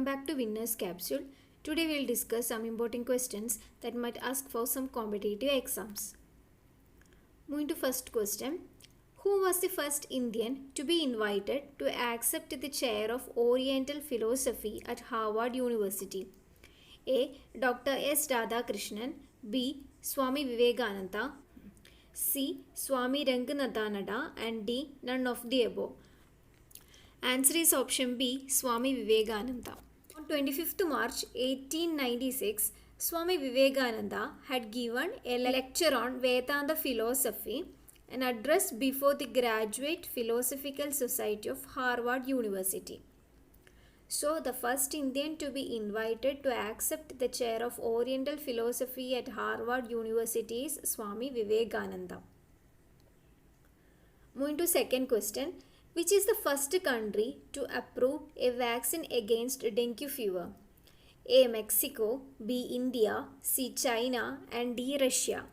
Welcome back to Winners Capsule. Today we'll discuss some important questions that might ask for some competitive exams. Moving to first question. Who was the first Indian to be invited to accept the chair of Oriental Philosophy at Harvard University? A. Dr. S. Radhakrishnan. B. Swami Vivekananda. C. Swami Ranganathanada. And D. None of the above. Answer is option B, Swami Vivekananda. On 25th March 1896, Swami Vivekananda had given a lecture on Vedanta philosophy, an address before the Graduate Philosophical Society of Harvard University. So, the first Indian to be invited to accept the chair of Oriental Philosophy at Harvard University is Swami Vivekananda. Moving to second question. Which is the first country to approve a vaccine against dengue fever? A. Mexico, B. India, C. China, and D. Russia.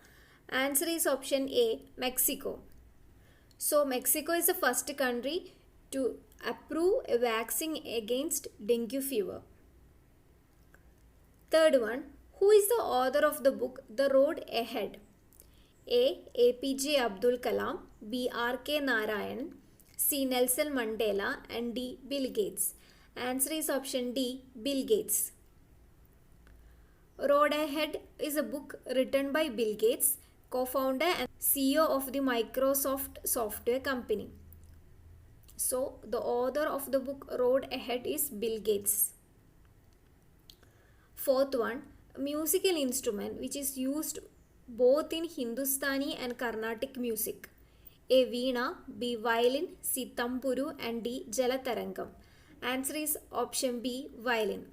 Answer is option A, Mexico. So, Mexico is the first country to approve a vaccine against dengue fever. Third one. Who is the author of the book The Road Ahead? A. APJ Abdul Kalam, B. R.K. Narayan, C. Nelson Mandela, and D. Bill Gates. Answer is option D, Bill Gates. Road Ahead is a book written by Bill Gates, co-founder and CEO of the Microsoft software company. So, the author of the book Road Ahead is Bill Gates. Fourth one, a musical instrument which is used both in Hindustani and Carnatic music. A. Veena, B. Violin, C. Tamburu, and D. Jalatarangam. Answer is option B, violin.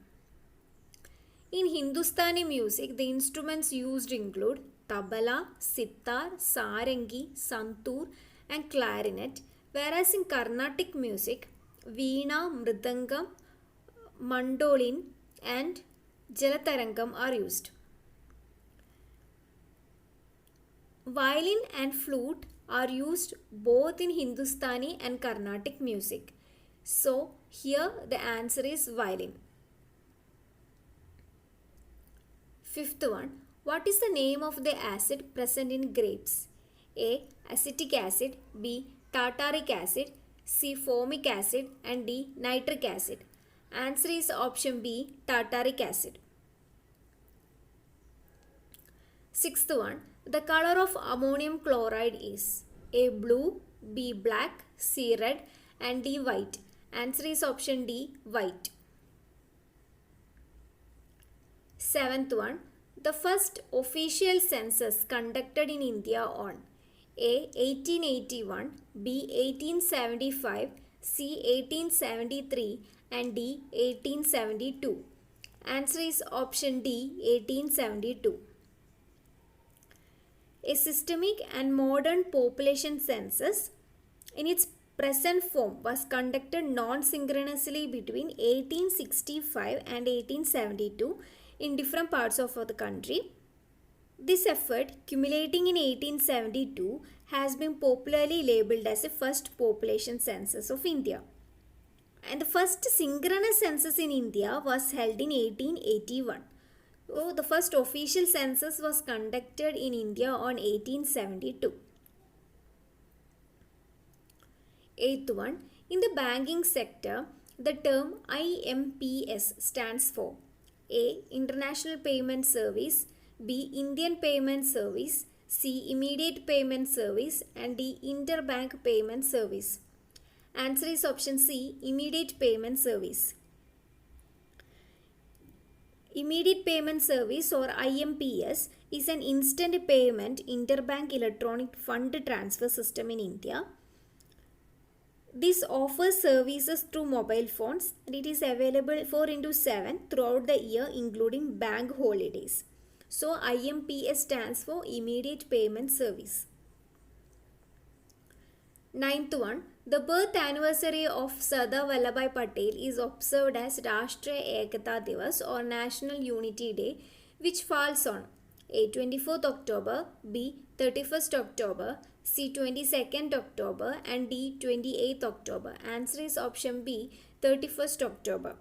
In Hindustani music, the instruments used include tabla, sitar, sarangi, santoor, and clarinet, whereas in Carnatic music, veena, mridangam, mandolin, and jalatarangam are used. Violin and flute are used both in Hindustani and Carnatic music. So, here the answer is violin. Fifth one. What is the name of the acid present in grapes? A. Acetic acid, B. Tartaric acid, C. Formic acid, and D. Nitric acid. Answer is option B, tartaric acid. Sixth one. The color of ammonium chloride is A. Blue, B. Black, C. Red, and D. White. Answer is option D, white. Seventh one. The first official census conducted in India on A. 1881, B. 1875, C. 1873, and D. 1872. Answer is option D, 1872. A systemic and modern population census in its present form was conducted non-synchronously between 1865 and 1872 in different parts of the country. This effort, culminating in 1872, has been popularly labeled as the first population census of India. And the first synchronous census in India was held in 1881. So, the first official census was conducted in India on 1872. Eighth one. In the banking sector, the term IMPS stands for A. International Payment Service, B. Indian Payment Service, C. Immediate Payment Service, and D. Interbank Payment Service. Answer is option C, Immediate Payment Service. Immediate Payment Service or IMPS is an instant payment interbank electronic fund transfer system in India. This offers services through mobile phones and it is available 4/7 throughout the year including bank holidays. So IMPS stands for Immediate Payment Service. Ninth one. The birth anniversary of Sardar Vallabhbhai Patel is observed as Rashtriya Ekata Divas or National Unity Day, which falls on A. 24th October, B. 31st October, C. 22nd October, and D. 28th October. Answer is option B, 31st October.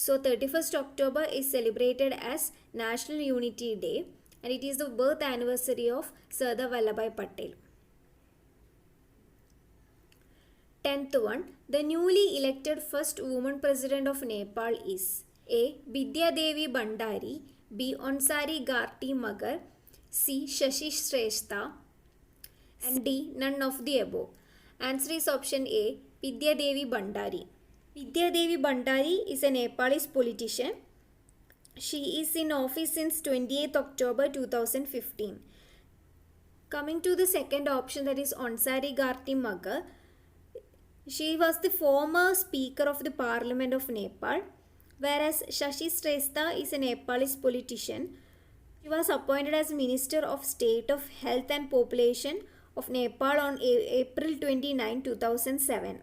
So 31st October is celebrated as National Unity Day and it is the birth anniversary of Sardar Vallabhbhai Patel. 10th one, the newly elected first woman president of Nepal is A. Bidya Devi Bhandari, B. Onsari Garti Magar, C. Shashi Shrestha, and D. None of the above. Answer is option A. Bidya Devi Bhandari. Bidya Devi Bhandari is a Nepalese politician. She is in office since 28th October 2015. Coming to the second option, that is Onsari Garti Magar. She was the former Speaker of the Parliament of Nepal, whereas Shashi Shrestha is a Nepalese politician. She was appointed as Minister of State of Health and Population of Nepal on April 29, 2007.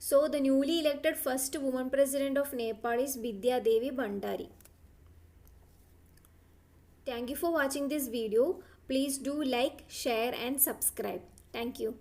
So, the newly elected first woman president of Nepal is Bidya Devi Bhandari. Thank you for watching this video. Please do like, share and subscribe. Thank you.